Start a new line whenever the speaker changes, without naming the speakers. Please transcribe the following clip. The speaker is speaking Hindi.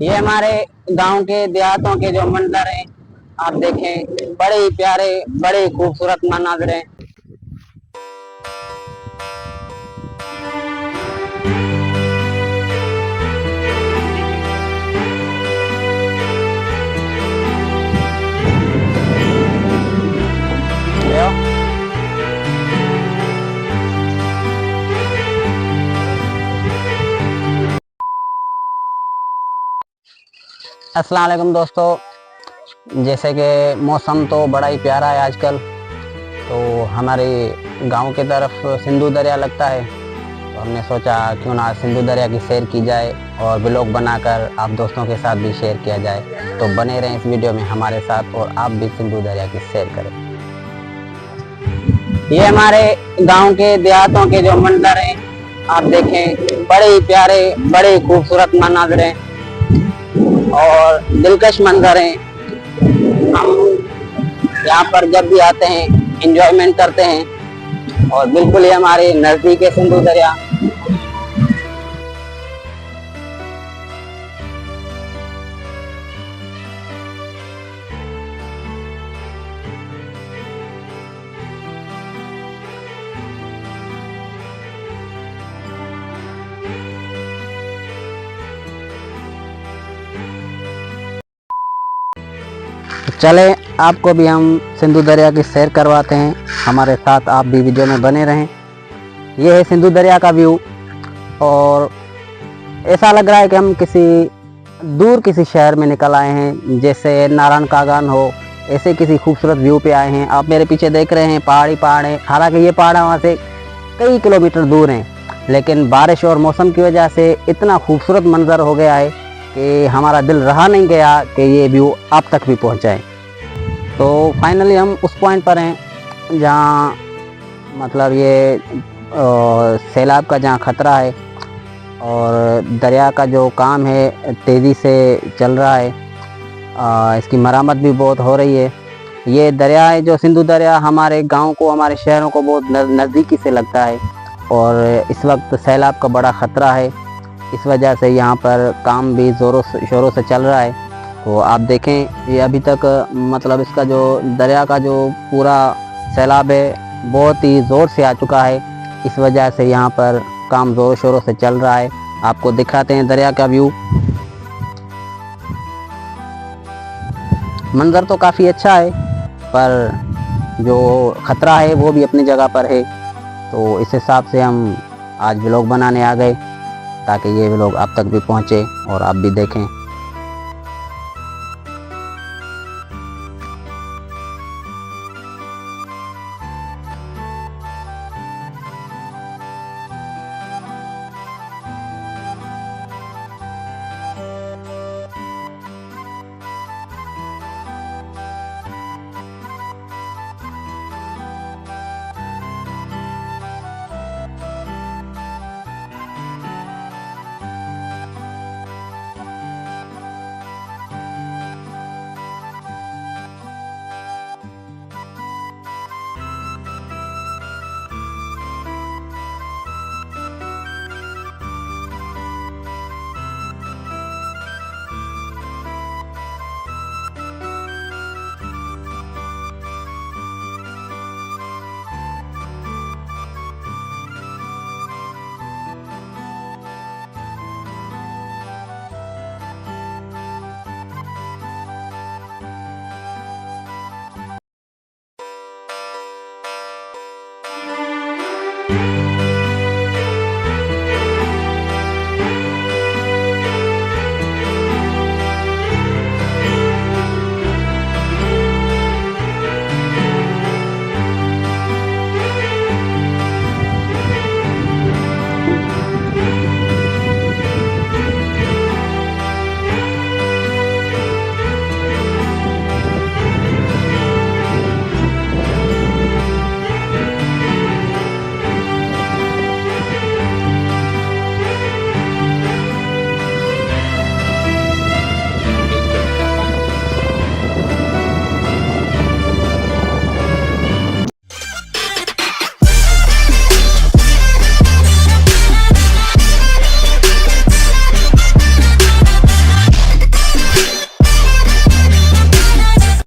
ये हमारे गांव के देहातों के जो मंदिर हैं, आप देखें, बड़े ही प्यारे, बड़े ही खूबसूरत मनाजिर हैं। अस्सलाम वालेकुम दोस्तों, जैसे कि मौसम तो बड़ा ही प्यारा है आजकल। तो हमारे गांव की तरफ सिंधु दरिया लगता है, तो हमने सोचा क्यों ना सिंधु दरिया की सैर की जाए और ब्लॉग बनाकर आप दोस्तों के साथ भी शेयर किया जाए। तो बने रहें इस वीडियो में हमारे साथ और आप भी सिंधु दरिया की सैर करें। ये हमारे गांव के देहातों के जो मंदिर हैं, आप देखें, बड़े ही प्यारे, बड़े ही खूबसूरत मनाजिर हैं और दिलकश मंजर हैं। हम यहाँ पर जब भी आते हैं एंजॉयमेंट करते हैं और बिल्कुल ही हमारे नजदीक है सिंधु दरिया। चले आपको भी हम सिंधु दरिया की सैर करवाते हैं, हमारे साथ आप भी वीडियो में बने रहें। ये है सिंधु दरिया का व्यू और ऐसा लग रहा है कि हम किसी शहर में निकल आए हैं, जैसे नारायण कागान हो, ऐसे किसी खूबसूरत व्यू पे आए हैं। आप मेरे पीछे देख रहे हैं पहाड़ हैं, हालांकि ये पहाड़ वहाँ से कई किलोमीटर दूर हैं, लेकिन बारिश और मौसम की वजह से इतना खूबसूरत मंजर हो गया है कि हमारा दिल रहा नहीं गया कि ये व्यू आप तक भी पहुँचाए। तो फाइनली हम उस पॉइंट पर हैं जहाँ मतलब ये सैलाब का जहाँ ख़तरा है और दरिया का जो काम है तेज़ी से चल रहा है। इसकी मरम्मत भी बहुत हो रही है। ये दरिया है जो सिंधु दरिया, हमारे गांव को, हमारे शहरों को बहुत नज़दीकी से लगता है और इस वक्त सैलाब का बड़ा ख़तरा है। इस वजह से यहाँ पर काम भी ज़ोरों शोरों से चल रहा है। तो आप देखें, ये अभी तक मतलब इसका जो दरिया का जो पूरा सैलाब है बहुत ही ज़ोर से आ चुका है। इस वजह से यहाँ पर काम ज़ोरों शोरों से चल रहा है। आपको दिखाते हैं दरिया का व्यू। मंज़र तो काफ़ी अच्छा है, पर जो ख़तरा है वो भी अपनी जगह पर है। तो इस हिसाब से हम आज व्लॉग बनाने आ गए ताकि ये व्लॉग आप तक भी पहुँचे और आप भी देखें।